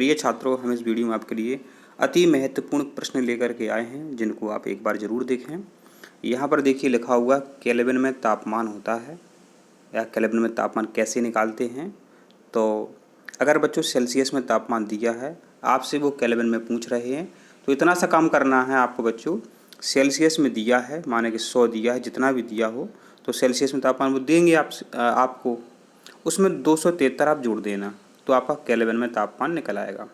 प्रिय छात्रों, हम इस वीडियो में आपके लिए अति महत्वपूर्ण प्रश्न लेकर के आए हैं जिनको आप एक बार ज़रूर देखें। यहाँ पर देखिए लिखा हुआ केल्विन में तापमान होता है या केल्विन में तापमान कैसे निकालते हैं। तो अगर बच्चों सेल्सियस में तापमान दिया है, आपसे वो केल्विन में पूछ रहे हैं, तो इतना सा काम करना है आपको बच्चों। सेल्सियस में दिया है, माने कि 100 दिया है, जितना भी दिया हो तो सेल्सियस में तापमान वो देंगे आपको, उसमें 273 आप जोड़ देना तो आपका केल्विन में तापमान निकल आएगा।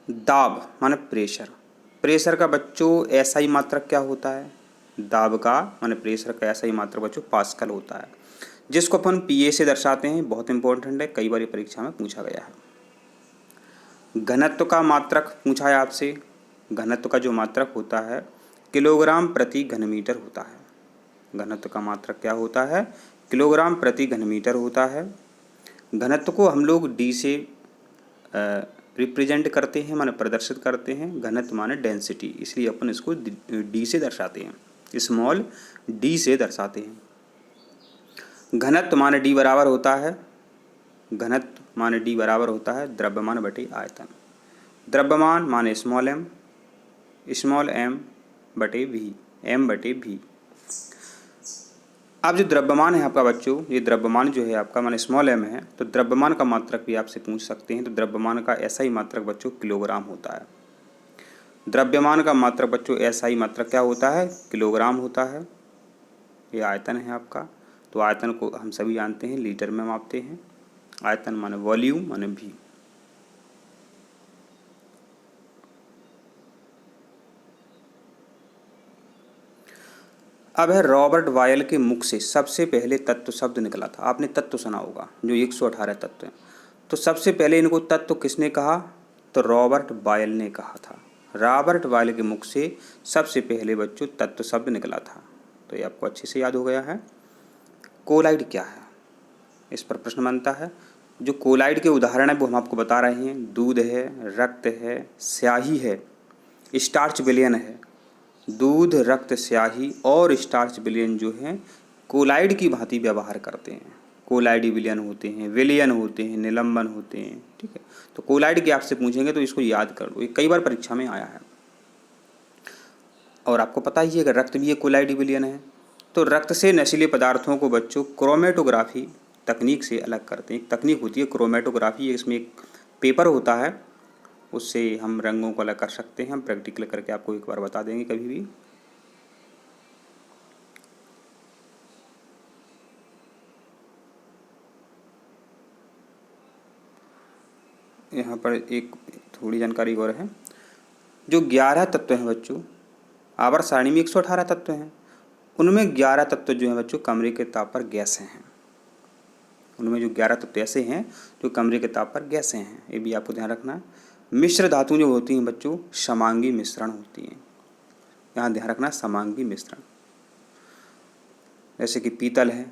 दाब माने प्रेशर, प्रेशर का बच्चों एसआई मात्रक क्या होता है? दाब का माने प्रेशर का एसआई मात्रक बच्चों पास्कल होता है, जिसको अपन पीए से दर्शाते हैं। बहुत इंपॉर्टेंट है, कई बार परीक्षा में पूछा गया है। घनत्व का मात्रक पूछा है आपसे। घनत्व का जो मात्रक होता है किलोग्राम प्रति घन मीटर होता है। घनत्व का मात्रक क्या होता है? किलोग्राम प्रति घन मीटर होता है। घनत्व को हम लोग डी से रिप्रेजेंट करते हैं, माने प्रदर्शित करते हैं। घनत्व माने डेंसिटी, इसलिए अपन इसको डी से दर्शाते हैं, स्मॉल डी से दर्शाते हैं। घनत्व माने डी बराबर होता है, घनत्व माने डी बराबर होता है द्रव्यमान बटे आयतन। द्रव्यमान माने स्मॉल एम बटे वी, एम बटे वी। अब जो द्रव्यमान है आपका बच्चों, ये द्रव्यमान जो है आपका माने स्मॉल एम है, तो द्रव्यमान का मात्रक भी आपसे पूछ सकते हैं। तो द्रव्यमान का एसआई मात्रक बच्चों किलोग्राम होता है। द्रव्यमान का मात्रक बच्चों एसआई मात्रक क्या होता है? किलोग्राम होता है। ये आयतन है आपका, तो आयतन को हम सभी जानते हैं लीटर में मापते हैं। आयतन माने वॉल्यूम माने भी। अब है रॉबर्ट बॉयल के मुख से सबसे पहले तत्व शब्द निकला था। आपने तत्व सुना होगा, जो 118 तत्व हैं। तो सबसे पहले इनको तत्व किसने कहा? तो रॉबर्ट बॉयल ने कहा था। रॉबर्ट बॉयल के मुख से सबसे पहले बच्चों तत्व शब्द निकला था। तो ये आपको अच्छे से याद हो गया है। कोलाइड क्या है, इस पर प्रश्न बनता है। जो कोलाइड के उदाहरण है वो हम आपको बता रहे हैं। दूध है, रक्त है, स्याही है, स्टार्च विलयन है। दूध, रक्त, स्याही और स्टार्च विलयन जो हैं कोलाइड की भांति व्यवहार करते हैं। कोलाइडी विलयन होते हैं, विलयन होते हैं, निलंबन होते हैं। ठीक है, तो कोलाइड के आपसे पूछेंगे तो इसको याद कर लो, ये कई बार परीक्षा में आया है। और आपको पता ही है कि रक्त भी एक कोलाइडी विलयन है। तो रक्त से नशीले पदार्थों को बच्चों क्रोमेटोग्राफी तकनीक से अलग करते हैं। एक तकनीक होती है क्रोमेटोग्राफी, इसमें एक पेपर होता है, उससे हम रंगों को अलग कर सकते हैं। हम प्रैक्टिकल करके आपको एक बार बता देंगे कभी भी। यहाँ पर एक थोड़ी जानकारी और है। जो 11 तत्व हैं बच्चों, आवर्त सारणी में 118 तत्व हैं, उनमें 11 तत्व जो हैं बच्चों कमरे के ताप पर गैसें हैं। उनमें जो 11 तत्व ऐसे हैं जो कमरे के ताप पर गैसें हैं, ये भी आपको ध्यान रखना है। मिश्र धातु जो होती हैं बच्चों समांगी मिश्रण होती हैं। यहाँ ध्यान रखना समांगी मिश्रण, जैसे कि पीतल है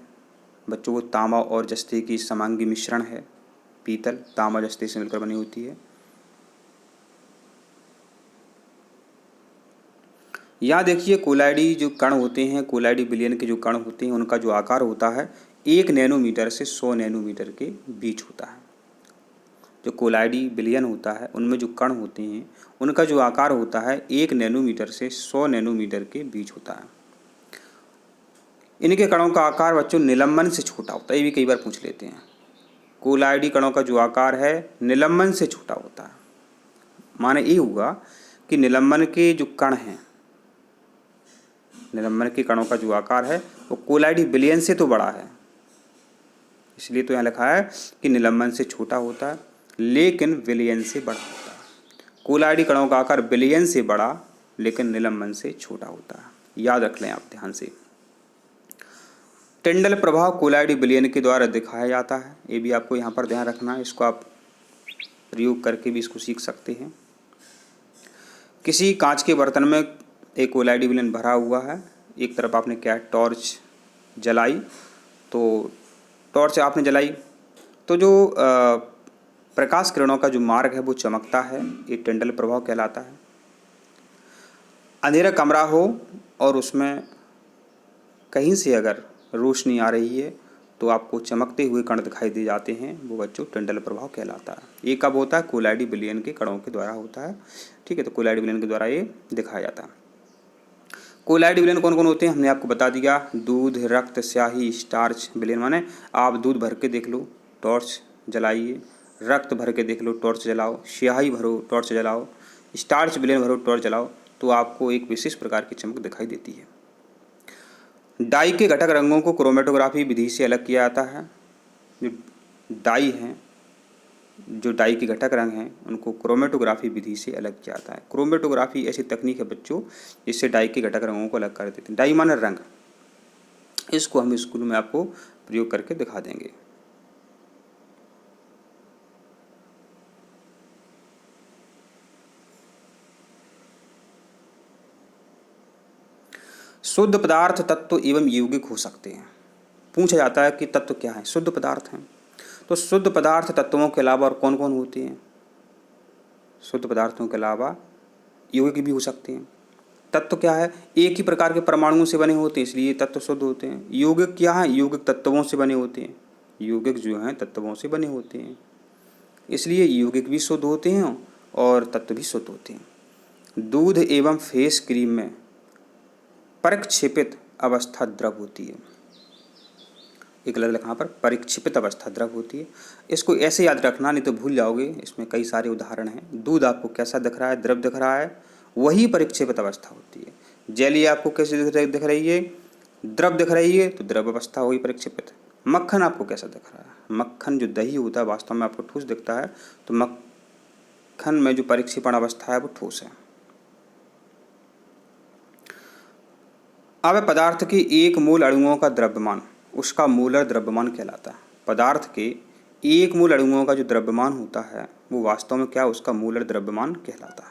बच्चों, वो तांबा और जस्ते की समांगी मिश्रण है। पीतल तांबा जस्ते से मिलकर बनी होती है। यहाँ देखिए कोलाइडी जो कण होते हैं, कोलाइडी विलयन के जो कण होते हैं, उनका जो आकार होता है 1 नैनोमीटर से 100 नैनोमीटर के बीच होता है। जो कोलाइडी विलयन होता है उनमें जो कण होते हैं उनका जो आकार होता है 1 नैनोमीटर से 100 नैनोमीटर के बीच होता है। इनके कणों का आकार बच्चों निलंबन से छोटा होता है, ये भी कई बार पूछ लेते हैं। कोलाइडी कणों का जो आकार है निलंबन से छोटा होता है। माने ये हुआ कि निलंबन के जो कण हैं, निलंबन के कणों का जो आकार है वो कोलाइडी विलयन से तो बड़ा है, इसलिए तो यहाँ लिखा है कि निलंबन से छोटा होता है लेकिन विलयन से बड़ा होता है। कोलाइडी कणों का आकार विलयन से बड़ा लेकिन निलंबन से छोटा होता है, याद रख लें आप ध्यान से। टिंडल प्रभाव कोलाइडी विलयन के द्वारा दिखाया जाता है, ये भी आपको यहाँ पर ध्यान रखना है। इसको आप प्रयोग करके भी इसको सीख सकते हैं। किसी कांच के बर्तन में एक कोलाइडी विलयन भरा हुआ है। एक तरफ आपने क्या टॉर्च जलाई, तो टॉर्च आपने जलाई तो जो प्रकाश किरणों का जो मार्ग है वो चमकता है, ये टिंडल प्रभाव कहलाता है। अंधेरा कमरा हो और उसमें कहीं से अगर रोशनी आ रही है तो आपको चमकते हुए कण दिखाई दे जाते हैं, वो बच्चों टिंडल प्रभाव कहलाता है। ये कब होता है? कोलाइडी विलयन के कणों के द्वारा होता है। ठीक है, तो कोलाइडी विलयन के द्वारा ये दिखाया जाता है। कोलाइड विलयन कौन कौन होते हैं हमने आपको बता दिया। दूध, रक्त, स्याही, स्टार्च विलयन माने आप दूध भर के देख लो, टॉर्च जलाइए, रक्त भर के देख लो, टॉर्च जलाओ, स्याही भरो, टॉर्च जलाओ, स्टार्च विलयन भरो, टॉर्च जलाओ, तो आपको एक विशेष प्रकार की चमक दिखाई देती है। डाई के घटक रंगों को क्रोमेटोग्राफी विधि से अलग किया जाता है। जो डाई हैं, जो डाई के घटक रंग हैं, उनको क्रोमेटोग्राफी विधि से अलग किया जाता है। क्रोमेटोग्राफी ऐसी तकनीक है बच्चों जिससे डाई के घटक रंगों को अलग कर देते हैं। डाई माने रंग, इसको हम स्कूल में आपको प्रयोग करके दिखा देंगे। शुद्ध पदार्थ तत्व एवं यौगिक हो सकते हैं। पूछा जाता है कि तत्व क्या है? शुद्ध पदार्थ हैं। तो शुद्ध पदार्थ तत्वों के अलावा और कौन कौन होते हैं? शुद्ध पदार्थों के अलावा यौगिक भी हो सकते हैं। तत्व क्या है? एक ही प्रकार के परमाणुओं से बने होते हैं, इसलिए तत्व शुद्ध होते हैं। यौगिक क्या है? यौगिक तत्वों से बने होते हैं। यौगिक जो हैं तत्वों से बने होते हैं, इसलिए यौगिक भी शुद्ध होते हैं और तत्व भी शुद्ध होते हैं। दूध एवं फेस क्रीम में परिक्षेपित अवस्था द्रव होती है। एक गलत लिखा पर परिक्षेपित अवस्था द्रव होती है। इसको ऐसे याद रखना, नहीं तो भूल जाओगे। इसमें कई सारे उदाहरण हैं। दूध आपको कैसा दिख रहा है? द्रव दिख रहा है, वही परिक्षेपित अवस्था होती है। जेली आपको कैसे दिख रही है? द्रव दिख रही है, तो द्रव अवस्था हुई परिक्षेपित। मक्खन आपको कैसा दिख रहा है? मक्खन जो दही होता है वास्तव में आपको ठोस दिखता है, तो मक्खन में जो परिक्षेपण अवस्था है वो ठोस है। अब पदार्थ के एक मूल अणुओं का द्रव्यमान उसका मूलर द्रव्यमान कहलाता है। पदार्थ के एक मूल अणुओं का जो द्रव्यमान होता है वो वास्तव में क्या? उसका मूलर द्रव्यमान कहलाता है।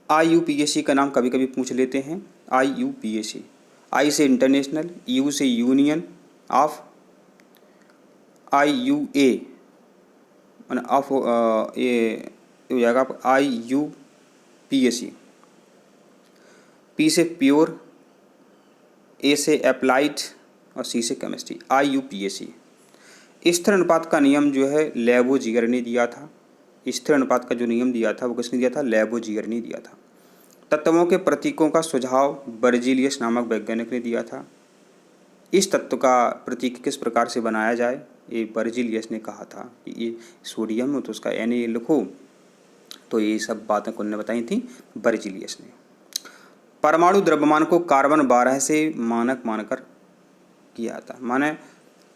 IUPAC का नाम कभी कभी पूछ लेते हैं। IUPAC, आई से इंटरनेशनल, यू से यूनियन ऑफ, IUA मैंने ऑफ, ये हो जाएगा IUPAC। P से प्योर, A से अप्लाइड और C से केमिस्ट्री। IUPAC। स्थिर अनुपात का नियम जो है लेबोजियर ने दिया था। स्थिर अनुपात का जो नियम दिया था वो किसने दिया था? लेबोजियर ने दिया था। तत्वों के प्रतीकों का सुझाव बर्जीलियस नामक वैज्ञानिक ने दिया था। इस तत्व का प्रतीक किस प्रकार से बनाया जाए, ये बर्जीलियस ने कहा था कि ये सोडियम है तो उसका Na लिखो। तो ये सब बातें उन्होंने बताई थी बर्जीलियस ने। परमाणु द्रव्यमान को कार्बन 12 से मानक मानकर किया था। माने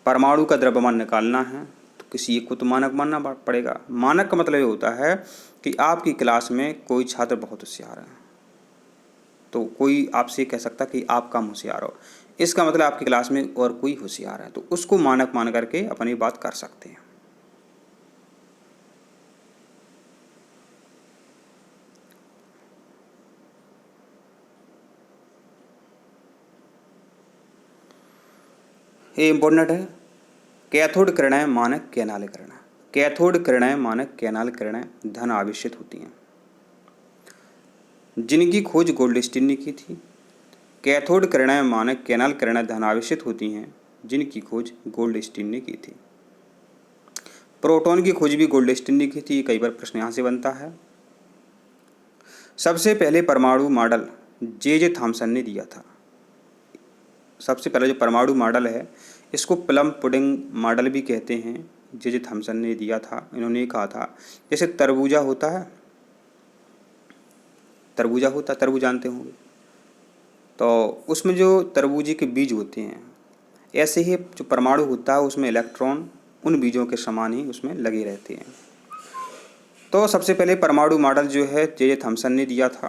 परमाणु का द्रव्यमान निकालना है तो किसी एक को तो मानक मानना पड़ेगा। मानक का मतलब ये होता है कि आपकी क्लास में कोई छात्र बहुत होशियार है, तो कोई आपसे कह सकता कि आप कम होशियार हो, इसका मतलब आपकी क्लास में और कोई होशियार है, तो उसको मानक मान करके अपनी बात कर सकते हैं। ये इंपॉर्टेंट है। कैथोड किरणें मानक कैनाल किरणें, कैथोड किरणें मानक कैनाल किरणें धन आवेशित होती हैं, जिनकी खोज गोल्डस्टीन ने की थी। कैथोड किरणें मानक कैनाल किरणें धन आवेशित होती हैं, जिनकी खोज गोल्डस्टीन ने की थी। प्रोटॉन की खोज भी गोल्डस्टीन ने की थी। कई बार प्रश्न यहाँ से बनता है। सबसे पहले परमाणु मॉडल जे थॉमसन ने दिया था। सबसे पहले जो परमाणु मॉडल है इसको प्लम पुडिंग मॉडल भी कहते हैं, जे थॉमसन ने दिया था। इन्होंने ये कहा था जैसे तरबूजा होता है, तरबूज जानते होंगे, तो उसमें जो तरबूजे के बीज होते हैं, ऐसे ही जो परमाणु होता है उसमें इलेक्ट्रॉन उन बीजों के समान ही उसमें लगे रहते हैं। तो सबसे पहले परमाणु मॉडल जो है जे थॉमसन ने दिया था।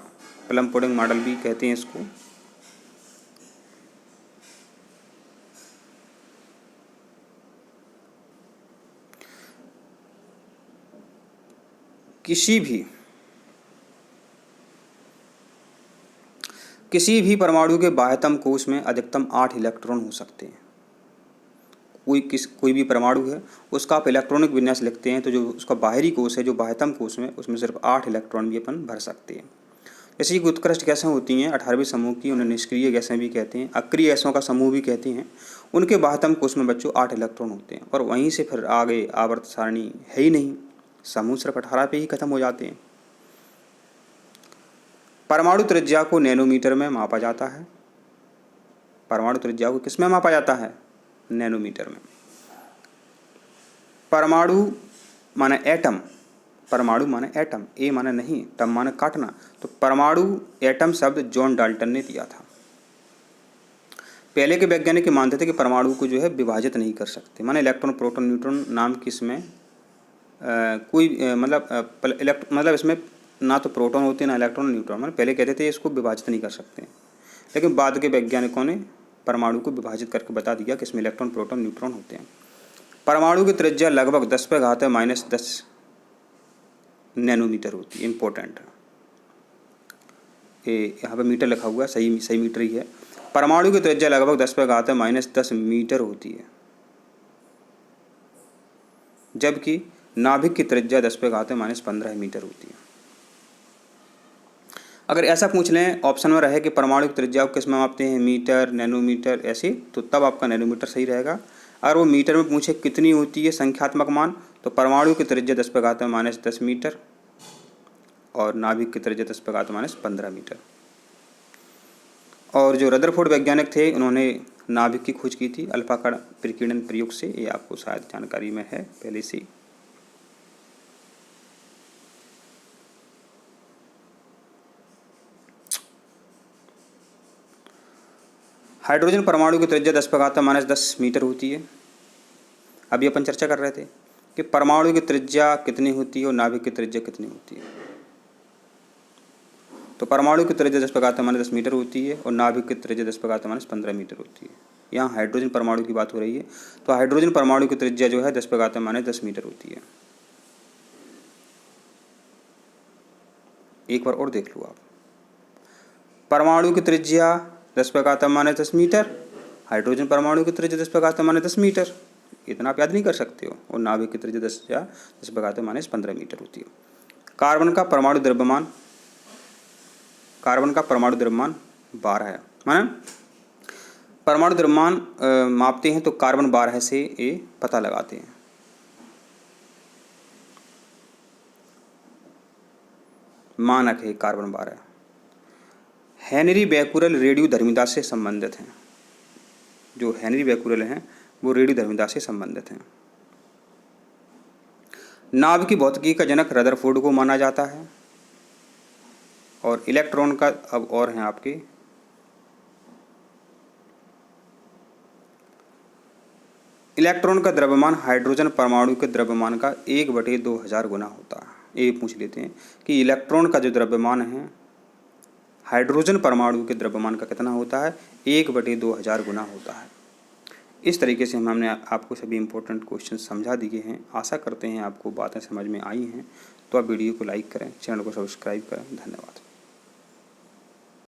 प्लम पुडिंग मॉडल भी कहते हैं इसको। किसी भी परमाणु के बाह्यतम कोश में अधिकतम 8 इलेक्ट्रॉन हो सकते हैं। कोई भी परमाणु है उसका आप इलेक्ट्रॉनिक विन्यास लिखते हैं तो जो उसका बाहरी कोश है, जो बाह्यतम कोश में, उसमें सिर्फ 8 इलेक्ट्रॉन भी अपन भर सकते हैं। ऐसी उत्कृष्ट गैसें होती हैं 18वें समूह की, उन्हें निष्क्रिय गैसें भी कहते हैं, अक्रिय गैसों का समूह भी कहते हैं। उनके बाह्यतम कोश में बच्चों 8 इलेक्ट्रॉन होते हैं और वहीं से फिर आगे आवर्त सारणी है ही नहीं, समूह सिर्फ 18 पे ही खत्म हो जाते हैं। परमाणु त्रिज्या को नैनोमीटर में मापा जाता है। परमाणु त्रिज्या को किस में मापा जाता है? नैनोमीटर में। परमाणु माने एटम, परमाणु माने एटम, ए माने नहीं, टम माने काटना। तो परमाणु एटम शब्द जॉन डाल्टन ने दिया था। पहले के वैज्ञानिक मानते थे कि परमाणु को जो है विभाजित नहीं कर सकते, माने इलेक्ट्रॉन प्रोटॉन न्यूट्रॉन नाम की इसमें मतलब इसमें ना तो प्रोटॉन होते हैं ना इलेक्ट्रॉन न्यूट्रॉन, मतलब पहले कहते थे इसको विभाजित नहीं कर सकते। लेकिन बाद के वैज्ञानिकों ने परमाणु को विभाजित करके बता दिया कि इसमें इलेक्ट्रॉन प्रोटॉन न्यूट्रॉन होते हैं। परमाणु की त्रिज्या लगभग 10⁻⁻10 नैनोमीटर होती है। इम्पोर्टेंट है, यहाँ पे मीटर लिखा हुआ है, सही मीटर ही है। परमाणु की त्रिज्या लगभग 10⁻10 मीटर होती है, जबकि नाभिक की त्रिज्या 10⁻15 मीटर होती है। अगर ऐसा पूछ लें ऑप्शन में रहे कि परमाणु की त्रिज्या को किस में मापते हैं, मीटर, नैनोमीटर, ऐसे, तो तब आपका नैनोमीटर सही रहेगा। अगर वो मीटर में पूछे कितनी होती है संख्यात्मक मान, तो परमाणु की त्रिज्या 10⁻10 मीटर और नाभिक की त्रिज्या 10⁻15 मीटर। और जो रदरफोर्ड वैज्ञानिक थे उन्होंने नाभिक की खोज की थी अल्फा कण प्रकीर्णन प्रयोग से, ये आपको शायद जानकारी में है पहले से। हाइड्रोजन परमाणु की त्रिज्या 10⁻10 मीटर होती है। अभी अपन चर्चा कर रहे थे कि परमाणु की त्रिज्या कितनी होती है और नाभिक की त्रिज्या कितनी होती है। तो परमाणु की त्रिज्या 10⁻10 मीटर होती है और नाभिक की त्रिज्या 10⁻15 मीटर होती है। यहाँ हाइड्रोजन परमाणु की बात हो रही है, तो हाइड्रोजन परमाणु की त्रिज्या जो है 10⁻10 मीटर होती है। एक बार और देख लो आप, परमाणु की त्रिज्या 10⁻10 मीटर, हाइड्रोजन परमाणु की त्रिज्या 10⁻10 मीटर, इतना आप याद नहीं कर सकते हो, और नाभिक की त्रिज्या 10⁻15 मीटर होती है। कार्बन का परमाणु द्रव्यमान 12 है, माना परमाणु द्रव्यमान मापते हैं तो कार्बन 12 से ये पता लगाते हैं। मानक है कार्बन 12। हेनरी बैकुरल रेडियोधर्मिता से संबंधित हैं। जो हेनरी बैकुरल हैं वो रेडियोधर्मिता से संबंधित हैं। नाभिक की भौतिकी का जनक रदरफोर्ड को माना जाता है। और इलेक्ट्रॉन का अब और हैं आपके, इलेक्ट्रॉन का द्रव्यमान हाइड्रोजन परमाणु के द्रव्यमान का 1/2000 गुना होता है। ये पूछ लेते हैं कि इलेक्ट्रॉन का जो द्रव्यमान है हाइड्रोजन परमाणु के द्रव्यमान का कितना होता है, 1/2000 गुना होता है। इस तरीके से हमने आपको सभी इंपॉर्टेंट क्वेश्चन समझा दिए हैं। आशा करते हैं आपको बातें समझ में आई हैं। तो आप वीडियो को लाइक करें, चैनल को सब्सक्राइब करें। धन्यवाद।